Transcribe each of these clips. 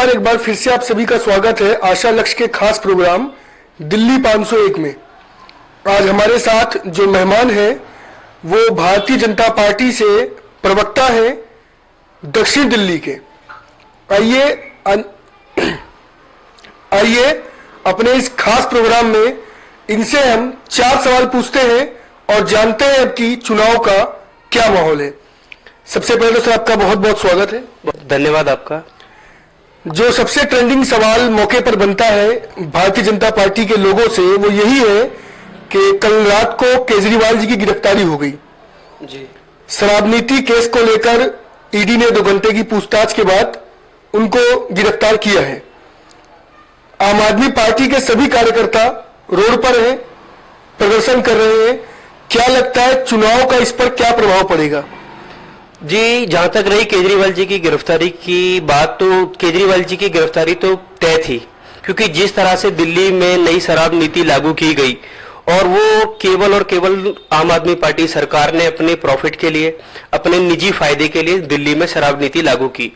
एक बार फिर से आप सभी का स्वागत है आशा लक्ष्य के खास प्रोग्राम दिल्ली 501 में। आज हमारे साथ जो मेहमान हैं वो भारतीय जनता पार्टी से प्रवक्ता हैं दक्षिण दिल्ली के। आइए अपने इस खास प्रोग्राम में इनसे हम 4 सवाल पूछते हैं और जानते हैं अब कि चुनाव का क्या माहौल है। सबसे पहले तो सर आपका बहुत बहुत स्वागत है। धन्यवाद आपका। जो सबसे ट्रेंडिंग सवाल मौके पर बनता है भारतीय जनता पार्टी के लोगों से वो यही है कि कल रात को केजरीवाल जी की गिरफ्तारी हो गई जी। शराब नीति केस को लेकर ईडी ने 2 घंटे की पूछताछ के बाद उनको गिरफ्तार किया है। आम आदमी पार्टी के सभी कार्यकर्ता रोड पर हैं, प्रदर्शन कर रहे हैं। क्या लगता है चुनाव का इस पर क्या प्रभाव पड़ेगा? जी, जहां तक रही केजरीवाल जी की गिरफ्तारी की बात, तो केजरीवाल जी की गिरफ्तारी तो तय थी, क्योंकि जिस तरह से दिल्ली में नई शराब नीति लागू की गई और वो केवल और केवल आम आदमी पार्टी सरकार ने अपने प्रॉफिट के लिए, अपने निजी फायदे के लिए दिल्ली में शराब नीति लागू की,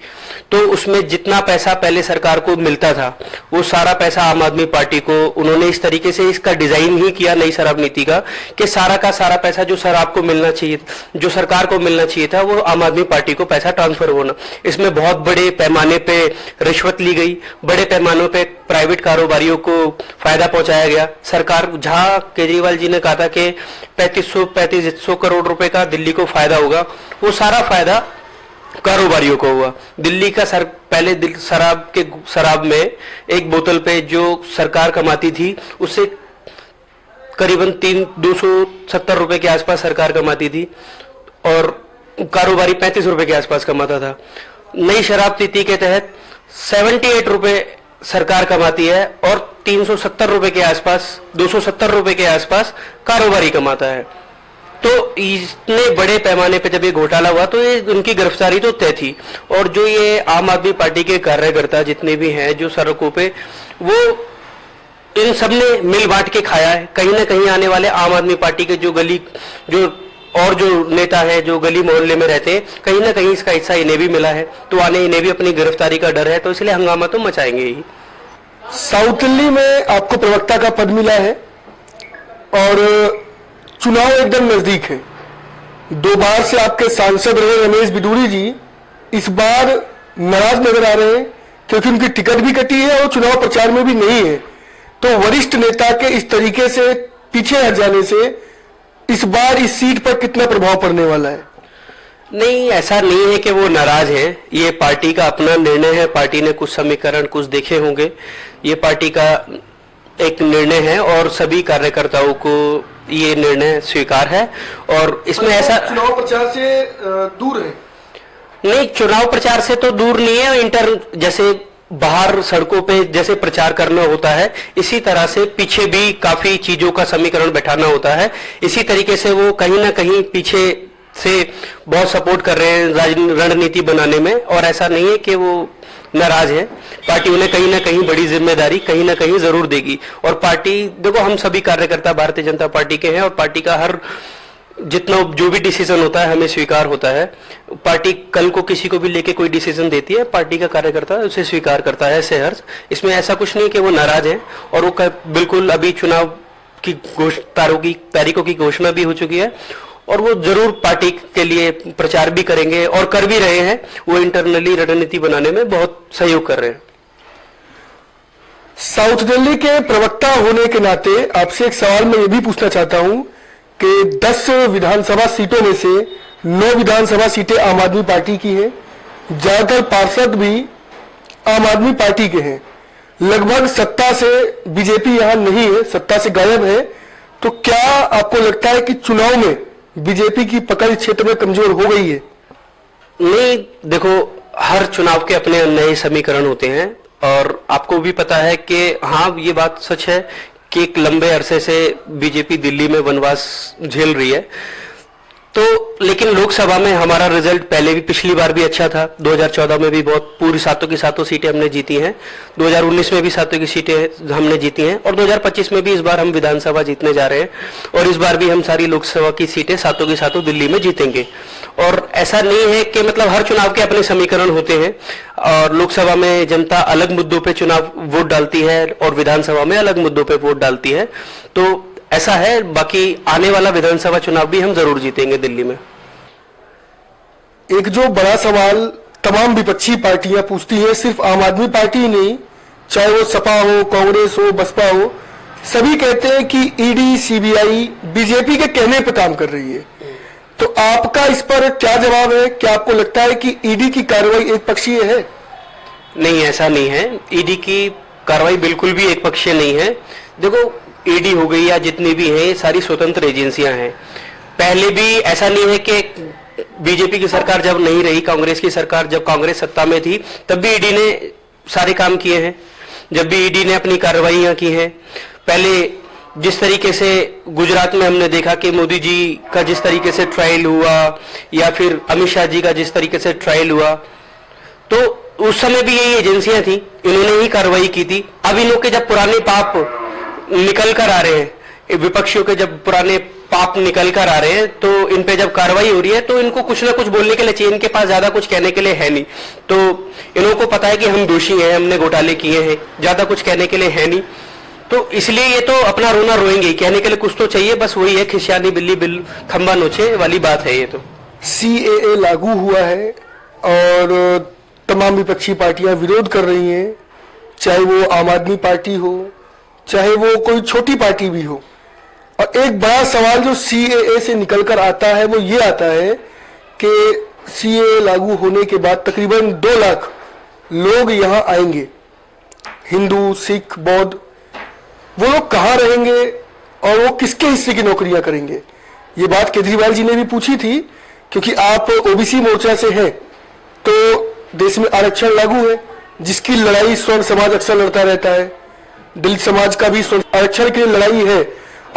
तो उसमें जितना पैसा पहले सरकार को मिलता था वो सारा पैसा आम आदमी पार्टी को, उन्होंने इस तरीके से इसका डिजाइन ही किया नई शराब नीति का कि सारा का सारा पैसा जो शराब को मिलना चाहिए, जो सरकार को मिलना चाहिए था, वो आम आदमी पार्टी को पैसा ट्रांसफर होना। इसमें बहुत बड़े पैमाने पे रिश्वत ली गई, बड़े पैमानों पे प्राइवेट कारोबारियों को फायदा पहुंचाया गया। सरकार, जहां केजरीवाल जी ने कहा था कि 3500 करोड़ रुपए का दिल्ली को फायदा होगा, वो सारा फायदा कारोबारियों को हुआ। दिल्ली का पहले शराब में एक बोतल पे जो सरकार कमाती थी उससे करीबन 270 रुपए के आसपास सरकार कमाती थी और कारोबारी 35 रुपए के आसपास कमाता था। नई शराब नीति के तहत 78 रुपए सरकार कमाती है और 370 रुपए के आसपास, 270 रुपए के आसपास कारोबारी कमाता है। तो इतने बड़े पैमाने पे जब ये घोटाला हुआ तो ये उनकी गिरफ्तारी तो तय थी। और जो ये आम आदमी पार्टी के कार्यकर्ता जितने भी हैं जो सड़कों पे, वो इन सब ने मिल बांट के खाया है। कहीं ना कहीं आने वाले आम आदमी पार्टी के जो नेता है जो गली मोहल्ले में रहते हैं, कहीं ना कहीं इसका हिस्सा इन्हें भी मिला है, तो आने इन्हें भी अपनी गिरफ्तारी का डर है, तो इसलिए हंगामा तो मचाएंगे ही। साउथ दिल्ली में आपको प्रवक्ता का पद मिला है और चुनाव एकदम नजदीक है। 2 बार से आपके सांसद रहे रमेश बिदूरी जी इस बार नाराज नजर आ रहे हैं क्योंकि उनकी टिकट भी कटी है और चुनाव प्रचार में भी नहीं है। तो वरिष्ठ नेता के इस तरीके से पीछे हट जाने से इस बार इस सीट पर कितना प्रभाव पड़ने वाला है? नहीं, ऐसा नहीं है कि वो नाराज है। ये पार्टी का अपना निर्णय है। पार्टी ने कुछ समीकरण कुछ देखे होंगे, ये पार्टी का एक निर्णय है और सभी कार्यकर्ताओं को ये निर्णय स्वीकार है। और इसमें ऐसा चुनाव प्रचार से दूर है? नहीं, चुनाव प्रचार से तो दूर नहीं है। जैसे बाहर सड़कों पे जैसे प्रचार करना होता है, इसी तरह से पीछे भी काफी चीजों का समीकरण बैठाना होता है। इसी तरीके से वो कहीं ना कहीं पीछे से बहुत सपोर्ट कर रहे हैं रणनीति बनाने में, और ऐसा नहीं है कि वो नाराज है। पार्टी उन्हें कहीं ना कहीं बड़ी जिम्मेदारी कहीं ना कहीं जरूर देगी। और पार्टी, देखो, हम सभी कार्यकर्ता भारतीय जनता पार्टी के हैं और पार्टी का हर जितना जो भी डिसीजन होता है हमें स्वीकार होता है। पार्टी कल को किसी को भी लेके कोई डिसीजन देती है, पार्टी का कार्यकर्ता उसे स्वीकार करता है सहर्ष। इसमें ऐसा कुछ नहीं कि वो नाराज है। और वो बिल्कुल अभी चुनाव की तारीखों की घोषणा भी हो चुकी है और वो जरूर पार्टी के लिए प्रचार भी करेंगे और कर भी रहे हैं। वो इंटरनली रणनीति बनाने में बहुत सहयोग कर रहे हैं। साउथ दिल्ली के प्रवक्ता होने के नाते आपसे एक सवाल मैं ये भी पूछना चाहता हूं कि 10 विधानसभा सीटों में से 9 विधानसभा सीटें आम आदमी पार्टी की हैं। ज्यादातर पार्षद भी आम आदमी पार्टी के हैं। लगभग सत्ता से बीजेपी यहां नहीं है, सत्ता से गायब है। तो क्या आपको लगता है कि चुनाव में बीजेपी की पकड़ क्षेत्र में कमजोर हो गई है? नहीं, देखो, हर चुनाव के अपने नए समीकरण होते हैं और आपको भी पता है कि हाँ, ये बात सच है कि एक लंबे अरसे से बीजेपी दिल्ली में वनवास झेल रही है। तो लेकिन लोकसभा में हमारा रिजल्ट पहले भी, पिछली बार भी अच्छा था। 2014 में भी बहुत पूरी सातों की सातों सीटें हमने जीती हैं, 2019 में भी सातों की सीटें हमने जीती हैं, और 2025 में भी इस बार हम विधानसभा जीतने जा रहे हैं, और इस बार भी हम सारी लोकसभा की सीटें सातों की सातों दिल्ली में जीतेंगे। और ऐसा नहीं है कि मतलब हर चुनाव के अपने समीकरण होते हैं, और लोकसभा में जनता अलग मुद्दों पर चुनाव वोट डालती है और विधानसभा में अलग मुद्दों पर वोट डालती है, तो ऐसा है। बाकी आने वाला विधानसभा चुनाव भी हम जरूर जीतेंगे दिल्ली में। एक जो बड़ा सवाल तमाम विपक्षी पार्टियां पूछती हैं, सिर्फ आम आदमी पार्टी ही नहीं, चाहे वो सपा हो, कांग्रेस हो, बसपा हो, सभी कहते हैं कि ईडी, सीबीआई बीजेपी के कहने पर काम कर रही है। तो आपका इस पर क्या जवाब है? क्या आपको लगता है कि ईडी की कार्रवाई एक पक्षीय है? नहीं, ऐसा नहीं है। ईडी की कार्रवाई बिल्कुल भी एक पक्षीय नहीं है। देखो, ईडी हो गई या जितनी भी है, सारी स्वतंत्र एजेंसियां हैं। पहले भी ऐसा नहीं है कि बीजेपी की सरकार जब नहीं रही, कांग्रेस की सरकार जब कांग्रेस सत्ता में थी, तब भी ईडी ने सारे काम किए हैं, जब भी ईडी ने अपनी कार्रवाइयां की हैं। पहले जिस तरीके से गुजरात में हमने देखा कि मोदी जी का जिस तरीके से ट्रायल हुआ, या फिर अमित शाह जी का जिस तरीके से ट्रायल हुआ, तो उस समय भी यही एजेंसियां थी, इन्होंने ही कार्रवाई की थी। अब इन लोग के जब पुराने पाप निकल कर आ रहे हैं, विपक्षियों के जब पुराने पाप निकल कर आ रहे हैं, तो इन पे जब कार्रवाई हो रही है, तो इनको कुछ ना कुछ बोलने के लिए चाहिए। इनके पास ज्यादा कुछ कहने के लिए है नहीं, तो इन्हों को पता है कि हम दोषी हैं, हमने घोटाले किए हैं, ज्यादा कुछ कहने के लिए है नहीं, तो इसलिए ये तो अपना रोना रोएंगे। कहने के लिए कुछ तो चाहिए, बस वही है, खिसियानी बिल्ली बिल खंबा नोचे वाली बात है। ये तो सीएए लागू हुआ है और तमाम विपक्षी पार्टियां विरोध कर रही हैं, चाहे वो आम आदमी पार्टी हो, चाहे वो कोई छोटी पार्टी भी हो। और एक बड़ा सवाल जो सीएए से निकलकर आता है वो ये आता है कि सीएए लागू होने के बाद तकरीबन 2 लाख लोग यहां आएंगे, हिंदू, सिख, बौद्ध। वो लोग कहां रहेंगे और वो किसके हिस्से की नौकरियां करेंगे? ये बात केजरीवाल जी ने भी पूछी थी, क्योंकि आप ओबीसी मोर्चा से हैं, तो देश में आरक्षण लागू है, जिसकी लड़ाई स्वर्ण समाज अक्सर लड़ता रहता है। दलित समाज का भी आरक्षण के लिए लड़ाई है।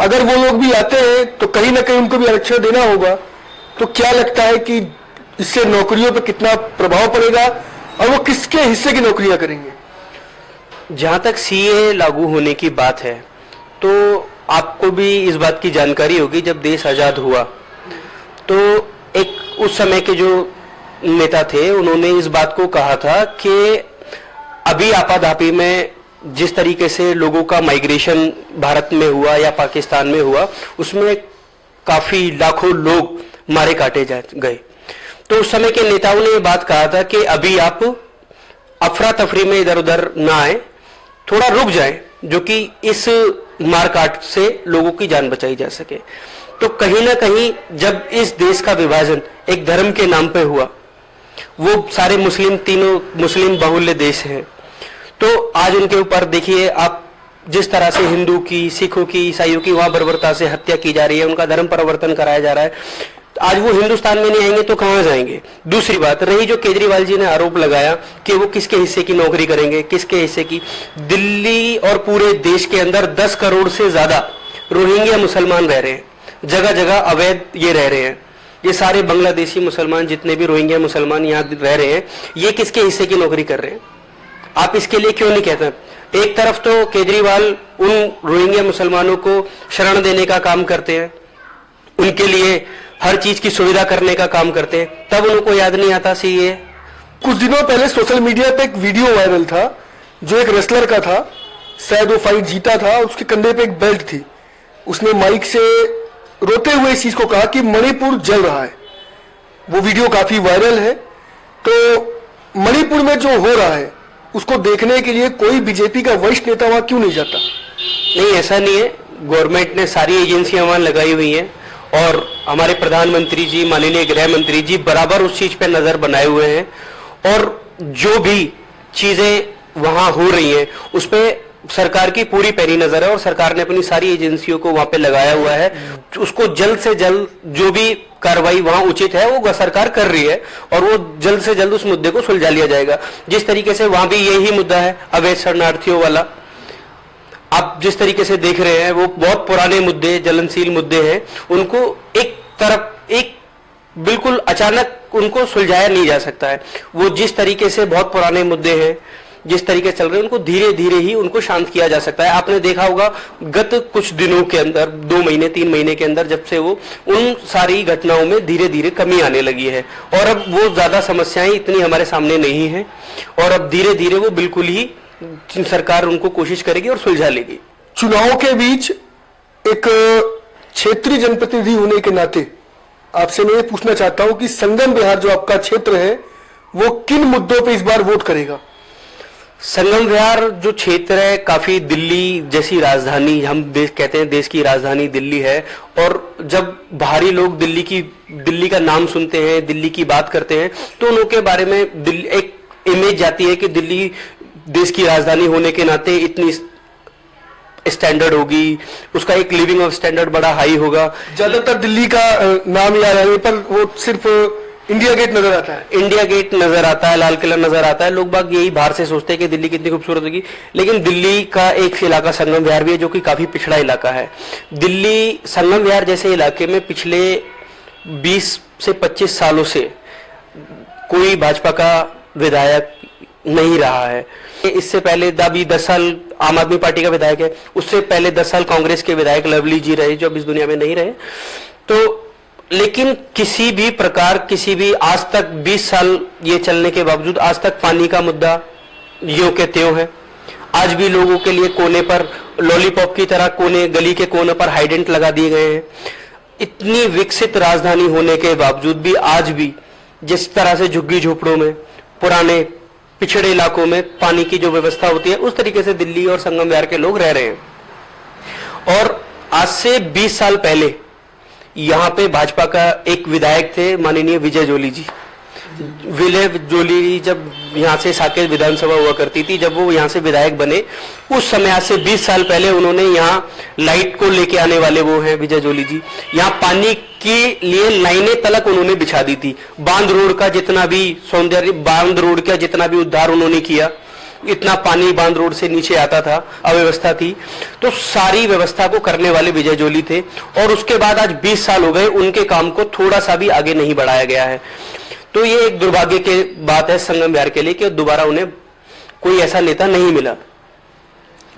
अगर वो लोग भी आते हैं तो कहीं ना कहीं उनको भी आरक्षण देना होगा। तो क्या लगता है कि इससे नौकरियों पर कितना प्रभाव पड़ेगा और वो किसके हिस्से की नौकरियां करेंगे? जहां तक सीए लागू होने की बात है, तो आपको भी इस बात की जानकारी होगी, जब देश आजाद हुआ तो एक उस समय के जो नेता थे, उन्होंने इस बात को कहा था कि अभी आपाधापी में जिस तरीके से लोगों का माइग्रेशन भारत में हुआ या पाकिस्तान में हुआ, उसमें काफी लाखों लोग मारे काटे गए। तो उस समय के नेताओं ने ये बात कहा था कि अभी आप अफरा तफरी में इधर उधर ना आए, थोड़ा रुक जाएं, जो कि इस मारकाट से लोगों की जान बचाई जा सके। तो कहीं ना कहीं जब इस देश का विभाजन एक धर्म के नाम पे हुआ, वो सारे मुस्लिम, तीनों मुस्लिम बाहुल्य देश हैं, तो आज उनके ऊपर देखिए आप, जिस तरह से हिंदू की, सिखों की, ईसाइयों की वहां बर्बरता से हत्या की जा रही है, उनका धर्म परिवर्तन कराया जा रहा है। आज वो हिंदुस्तान में नहीं आएंगे तो कहां जाएंगे? दूसरी बात रही जो केजरीवाल जी ने आरोप लगाया कि वो किसके हिस्से की नौकरी करेंगे, किसके हिस्से की। दिल्ली और पूरे देश के अंदर 10 करोड़ से ज्यादा रोहिंग्या मुसलमान रह रहे हैं, जगह जगह अवैध ये रह रहे हैं। ये सारे बांग्लादेशी मुसलमान, जितने भी रोहिंग्या मुसलमान यहाँ रह रहे हैं, ये किसके हिस्से की नौकरी कर रहे हैं? आप इसके लिए क्यों नहीं कहते? एक तरफ तो केजरीवाल उन रोहिंग्या मुसलमानों को शरण देने का काम करते हैं, उनके लिए हर चीज की सुविधा करने का काम करते हैं, तब उनको याद नहीं आता सीए। कुछ दिनों पहले सोशल मीडिया पे एक वीडियो वायरल था, जो एक रेसलर का था, शायद वो फाइट जीता था, उसके कंधे पे एक बेल्ट थी। उसने माइक से रोते हुए इस चीज को कहा कि मणिपुर जल रहा है। वो वीडियो काफी वायरल है। तो मणिपुर में जो हो रहा है उसको देखने के लिए कोई बीजेपी का वरिष्ठ नेता वहां क्यों नहीं जाता? नहीं, ऐसा नहीं है। गवर्नमेंट ने सारी एजेंसियां वहां लगाई हुई हैं, और हमारे प्रधानमंत्री जी, माननीय गृह मंत्री जी बराबर उस चीज पे नजर बनाए हुए हैं, और जो भी चीजें वहां हो रही हैं उस पे सरकार की पूरी पैनी नजर है, और सरकार ने अपनी सारी एजेंसियों को वहां पे लगाया हुआ है। उसको जल्द से जल्द जो भी कार्रवाई वहां उचित है वो सरकार कर रही है, और वो जल्द से जल्द उस मुद्दे को सुलझा लिया जाएगा। जिस तरीके से वहां भी यही मुद्दा है, अवैध शरणार्थियों वाला, आप जिस तरीके से देख रहे हैं, वो बहुत पुराने मुद्दे, ज्वलनशील मुद्दे हैं, उनको एक तरफ, एक बिल्कुल अचानक उनको सुलझाया नहीं जा सकता है। वो जिस तरीके से बहुत पुराने मुद्दे हैं, जिस तरीके से चल रहे हैं, उनको धीरे धीरे ही उनको शांत किया जा सकता है। आपने देखा होगा गत कुछ दिनों के अंदर, 2 महीने 3 महीने के अंदर, जब से वो उन सारी घटनाओं में धीरे धीरे कमी आने लगी है और अब वो ज्यादा समस्याएं इतनी हमारे सामने नहीं है और अब धीरे धीरे वो बिल्कुल ही सरकार उनको कोशिश करेगी और सुलझा लेगी। चुनाव के बीच एक क्षेत्रीय जनप्रतिनिधि होने के नाते आपसे मैं ये पूछना चाहता हूं कि संगम विहार जो आपका क्षेत्र है वो किन मुद्दों पे इस बार वोट करेगा? संगम विहार जो क्षेत्र है काफी दिल्ली जैसी राजधानी, हम कहते हैं देश की राजधानी दिल्ली है, और जब बाहरी लोग दिल्ली का नाम सुनते हैं, दिल्ली की बात करते हैं, तो उनके बारे में एक इमेज जाती है कि दिल्ली देश की राजधानी होने के नाते इतनी स्टैंडर्ड होगी, उसका एक लिविंग ऑफ स्टैंडर्ड बड़ा हाई होगा। ज्यादातर दिल्ली का नाम याद आने पर वो सिर्फ इंडिया गेट नजर आता है, इंडिया गेट नजर आता है, लाल किला नजर आता है। लोग बाग यही बाहर से सोचते हैं कि दिल्ली कितनी खूबसूरत होगी, लेकिन दिल्ली का एक इलाका संगम विहार भी है जो कि काफी पिछड़ा इलाका है। दिल्ली संगम विहार जैसे इलाके में पिछले 20 से 25 सालों से कोई भाजपा का विधायक नहीं रहा है। इससे पहले अभी 10 साल आम आदमी पार्टी का विधायक है, उससे पहले 10 साल कांग्रेस के विधायक लवली जी रहे जो अब इस दुनिया में नहीं रहे। तो लेकिन किसी भी प्रकार, किसी भी आज तक 20 साल ये चलने के बावजूद आज तक पानी का मुद्दा यों के त्यों है। आज भी लोगों के लिए कोने पर लॉलीपॉप की तरह गली के कोने पर हाइडेंट लगा दिए गए हैं। इतनी विकसित राजधानी होने के बावजूद भी आज भी जिस तरह से झुग्गी झोपड़ों में, पुराने पिछड़े इलाकों में पानी की जो व्यवस्था होती है, उस तरीके से दिल्ली और संगम विहार के लोग रह रहे हैं। और आज से 20 साल पहले यहां पे भाजपा का एक विधायक थे, माननीय विजय जोली जी। विजय जोली जब यहां से साकेत विधानसभा हुआ करती थी, जब वो यहां से विधायक बने, उस समय आज से 20 साल पहले उन्होंने यहां लाइट को लेके आने वाले वो हैं विजय जोली जी। यहां पानी के लिए लाइनें तलक उन्होंने बिछा दी थी। बांध रोड का जितना भी सौंदर्य, बांध रोड का जितना भी उद्धार उन्होंने किया, इतना पानी बांध रोड से नीचे आता था, अव्यवस्था थी, तो सारी व्यवस्था को करने वाले विजय जोली थे। और उसके बाद आज 20 साल हो गए, उनके काम को थोड़ा सा भी आगे नहीं बढ़ाया गया है। तो ये एक दुर्भाग्य की बात है संगम विहार के लिए कि दोबारा उन्हें कोई ऐसा नेता नहीं मिला।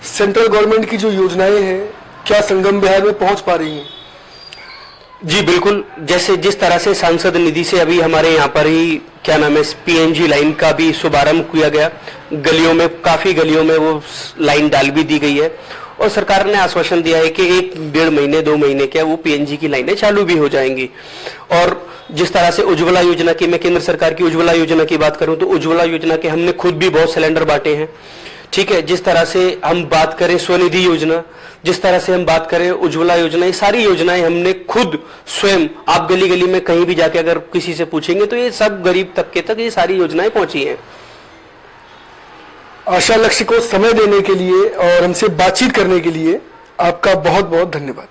सेंट्रल गवर्नमेंट की जो योजनाएं हैं क्या संगम विहार में पहुंच पा रही हैं? जी बिल्कुल, जैसे जिस तरह से सांसद निधि से अभी हमारे यहाँ पर ही क्या नाम है पीएनजी लाइन का भी शुभारंभ किया गया, गलियों में, काफी गलियों में वो लाइन डाल भी दी गई है और सरकार ने आश्वासन दिया है कि 1-1.5 महीने 2 महीने क्या वो पीएनजी की लाइनें चालू भी हो जाएंगी। और जिस तरह से उज्ज्वला योजना की, मैं केंद्र सरकार की उज्ज्वला योजना की बात करूं तो उज्ज्वला योजना के हमने खुद भी बहुत सिलेंडर बांटे हैं, ठीक है। जिस तरह से हम बात करें स्वनिधि योजना, जिस तरह से हम बात करें उज्ज्वला योजना, ये सारी योजनाएं हमने खुद स्वयं, आप गली गली में कहीं भी जाके अगर किसी से पूछेंगे तो ये सब गरीब तबके तक ये सारी योजनाएं पहुंची हैं। आशा लक्ष्य को समय देने के लिए और हमसे बातचीत करने के लिए आपका बहुत बहुत धन्यवाद।